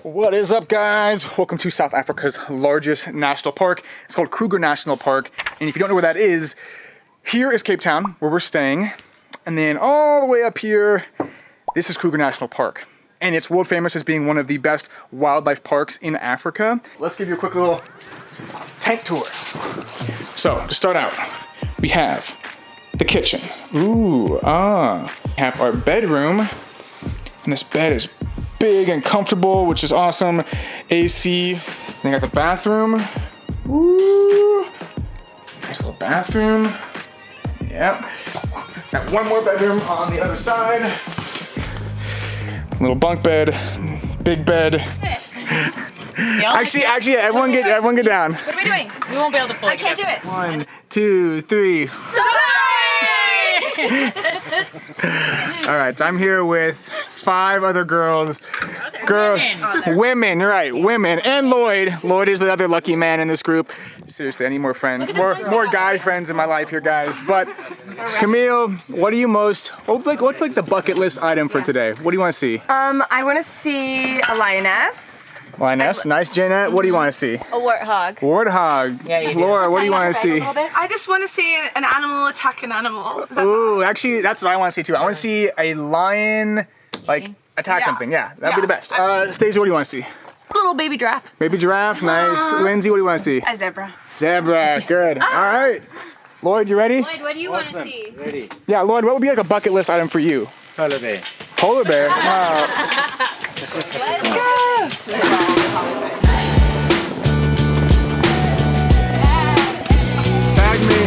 What is up, guys? Welcome to South Africa's largest national park. It's called Kruger National Park. And if you don't know where that is, here is Cape Town, where we're staying. And then all the way up here, this is Kruger National Park. And it's world famous as being one of the best wildlife parks in Africa. Let's give you a quick little tank tour. So, to start out, we have the kitchen. We have our bedroom. And this bed is big and comfortable, which is awesome. AC. Then I got the bathroom. Ooh. Nice little bathroom. Yep. Got one more bedroom on the other side. Little bunk bed, big bed. Actually, everyone get down. What are we doing? We won't be able to pull it. I can't do it. 1, 2, 3. All right, so I'm here with 5 other girls. Women, right, women, and Lloyd. Lloyd is the other lucky man in this group. Seriously, I need more friends, more guy friends in my life here, guys. But Camille, what are you most? What's like the bucket list item for today? What do you want to see? I want to see a lioness. Lioness, nice. Janet, what do you want to see? A warthog. Warthog. Yeah, you do. Laura, what do you want to see? I just want to see an animal attack an animal. Ooh, actually, that's what I want to see too. I want to see a lion, like, attack something. Yeah, that'd be the best. Stacey, what do you want to see? A little baby giraffe. Baby giraffe, nice. Lindsay, what do you want to see? A zebra. Zebra, good. All right. Lloyd, you ready? Lloyd, what do you want to see? Ready. Yeah, Lloyd, what would be like a bucket list item for you? Polar bear. Polar bear? Wow. Let's go. Tag me.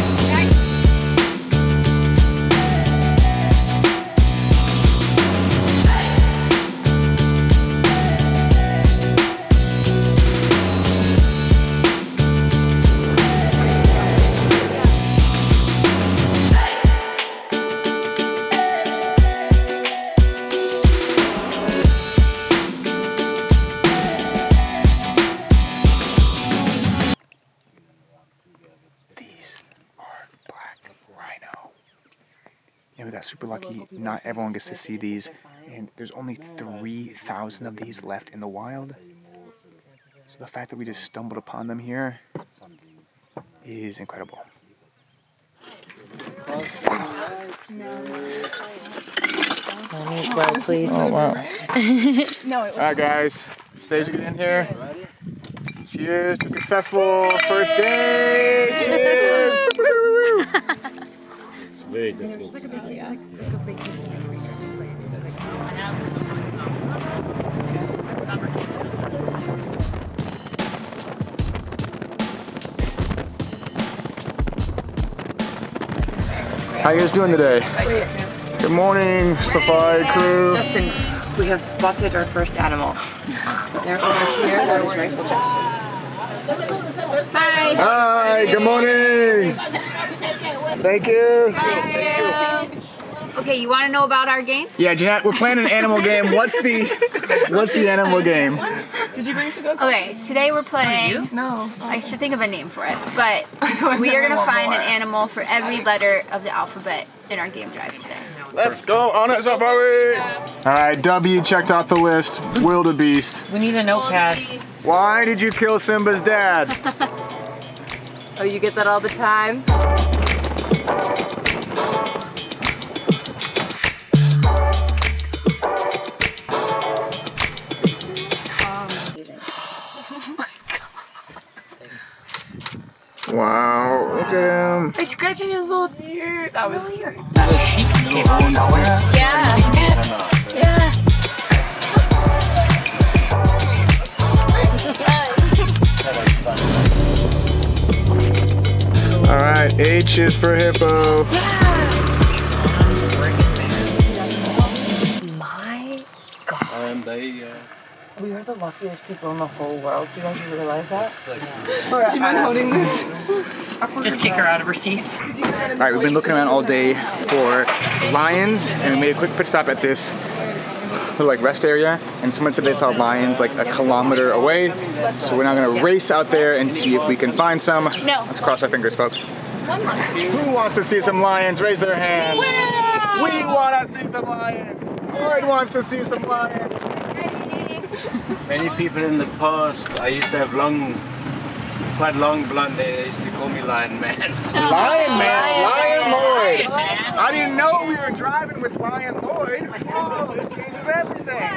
Yeah, we got super lucky. Not everyone gets to see these, and there's only 3,000 of these left in the wild. So the fact that we just stumbled upon them here is incredible. Please. Oh wow! All right, guys, stage get in here. Cheers to successful first day. Cheers. Very difficult. How you guys doing today? Good morning, Safari crew. Justin, we have spotted our first animal. They're over here. That is Rifle Justin. Hi. Hi. Good morning. Thank you. Okay, you want to know about our game? Yeah, Jeanette, we're playing an animal game. What's the animal game? Did you bring to go? Okay, today we're playing. No. I should think of a name for it, but we are gonna find an animal for every letter of the alphabet in our game drive today. Let's go on it, Safari. All right, W checked off the list. Wildebeest. We need a notepad. Why did you kill Simba's dad? Oh, you get that all the time? Wow, look at him. He's scratching his little ear. That was weird. Yeah. Yeah. All right, H is for hippo. My God. We are the luckiest people in the whole world. Do you guys realize that? Do you mind holding this? Just kick her out of her seat. All right, we've been looking around all day for lions, and we made a quick pit stop at this little like rest area, and someone said they saw lions like 1 kilometer away. So we're now gonna race out there and see if we can find some. No. Let's cross our fingers, folks. Who wants to see some lions? Raise their hands. We want to see some lions. Lloyd wants to see some lions. Many people in the past, I used to have quite long blonde hair. They used to call me Lion Man. Lion Man, Lion Lloyd. I didn't know we were driving with Lion Lloyd. Oh, this changes everything.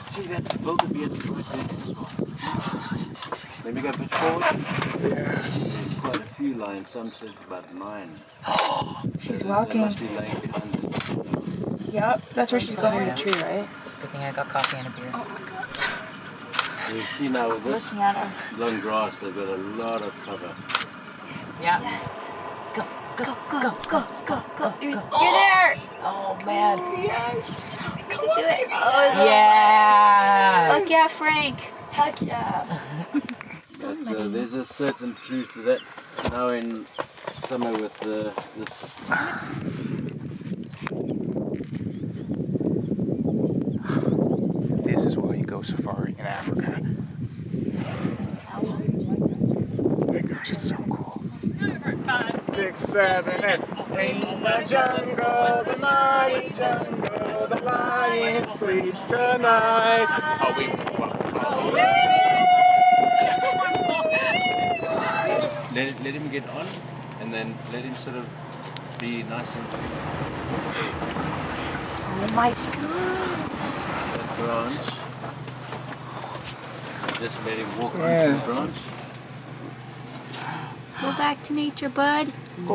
See, that's the wildebeest right there as well. Let me go a bit forward. There's quite a few lions. Some said about 9. She's They walking. must be laying behind it. Yep, that's where she's going in the tree, right? Good thing I got coffee and a beer. You see now with this long grass, they've got a lot of cover. Yeah. Go, go, go, go, go, go. You're there. Oh man. Yes. Do it. Oh, Yeah. Fuck yeah, Frank. Heck yeah. But, there's a certain truth to that. Now in summer with this. This is why you go safari in Africa. Oh my gosh, it's so cool. 6, 7, 8. In the jungle, the mighty jungle, the lion sleeps tonight. Oh, Let him get on, and then let him sort of be nice and Oh my gosh. that branch. Just let him walk onto the branch. Go back to nature, bud. I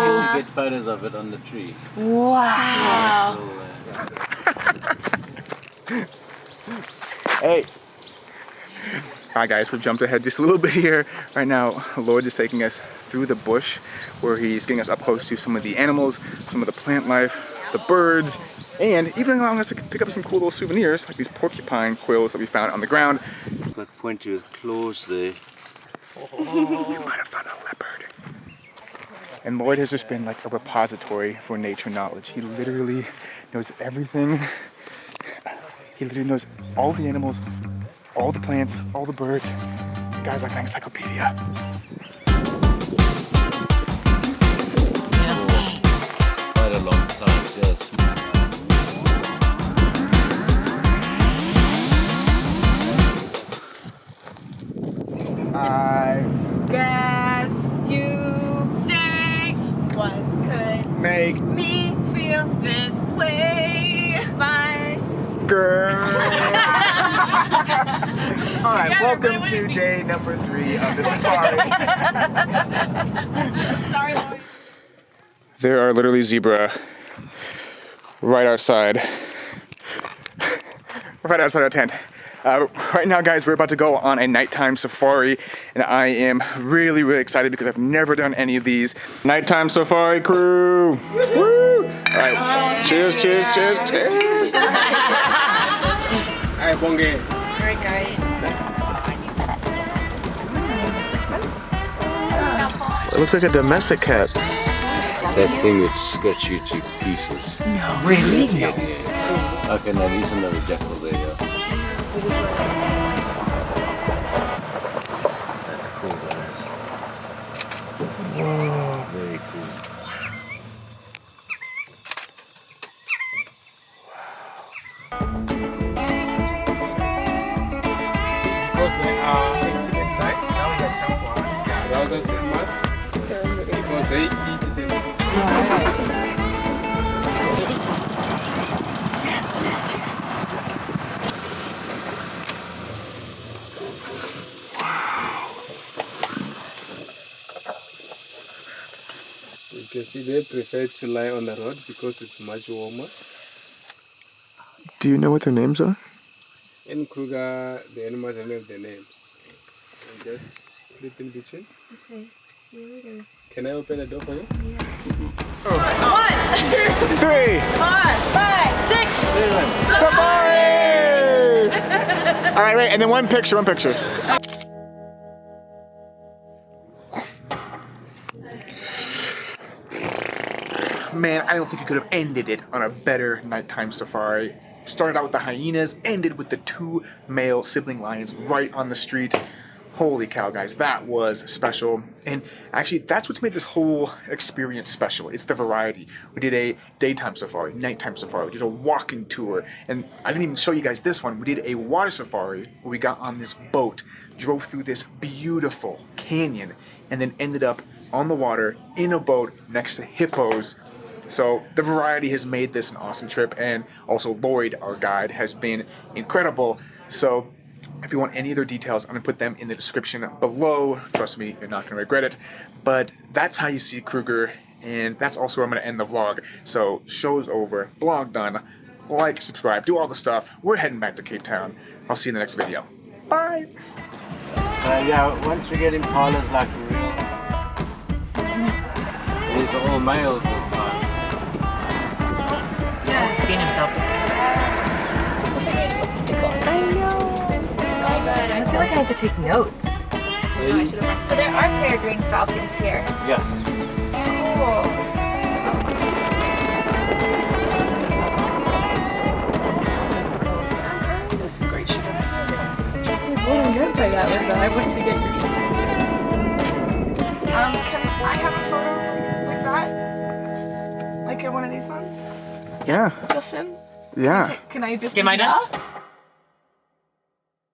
used to get photos of it on the tree. Wow. Hey. Alright guys, we've jumped ahead just a little bit here. Right now, Lloyd is taking us through the bush where he's getting us up close to some of the animals, some of the plant life, the birds, and even allowing us to pick up some cool little souvenirs like these porcupine quills that we found on the ground. Got pointy with claws there. We might have found a leopard. And Lloyd has just been like a repository for nature knowledge. He literally knows everything. He literally knows all the animals, all the plants, all the birds. The guy's like an encyclopedia. Quite a long time, yes. I Guess you say what could make me feel this way, my girl. All right, welcome to day number 3 of the safari. Sorry, Lloyd. There are literally zebra right outside. Right outside our tent. Right now, guys, we're about to go on a nighttime safari, and I am really, really excited because I've never done any of these. Nighttime safari crew! Woo! All right, cheers, cheers, cheers, cheers! Alright, bonge. Alright, guys. It looks like a domestic cat. That thing would scratch you to pieces. No, really? Yeah. Okay, now there's another jackal there, yeah. That's cool, guys. Whoa. Very cool. Because they are eating at night, now is the time for us. Trousers and mats, because they eat them. Yes, yes, yes. You can see they prefer to lie on the road because it's much warmer. Do you know what their names are? In Kruger, the animals don't have their names. And just sleep in between. Okay, see you later. Can I open the door for you? 3, 4, 5, 6. safari! All right, wait, and then one picture. Man, I don't think you could have ended it on a better nighttime safari. Started out with the hyenas, ended with the 2 male sibling lions right on the street. Holy cow, guys, that was special. And actually, that's what's made this whole experience special. It's the variety. We did a daytime safari, nighttime safari, we did a walking tour, and I didn't even show you guys this one. We did a water safari where we got on this boat, drove through this beautiful canyon, and then ended up on the water in a boat next to hippos. So the variety has made this an awesome trip, and also Lloyd, our guide, has been incredible. So if you want any other details, I'm going to put them in the description below. Trust me, you're not going to regret it. But that's how you see Kruger, and that's also where I'm going to end the vlog. So show's over, vlog done. Like, subscribe, do all the stuff. We're heading back to Cape Town. I'll see you in the next video. Bye! Yeah, once we get impalas like real. These are all males this time. Yeah, skiing himself. I feel like I have to take notes. So there are peregrine falcons here. Yeah. This is great shit. What I'm good by that was that I wanted to get your Can I have a photo like that? Like one of these ones? Yeah. Justin? Yeah. Can I just Get mine do done? that?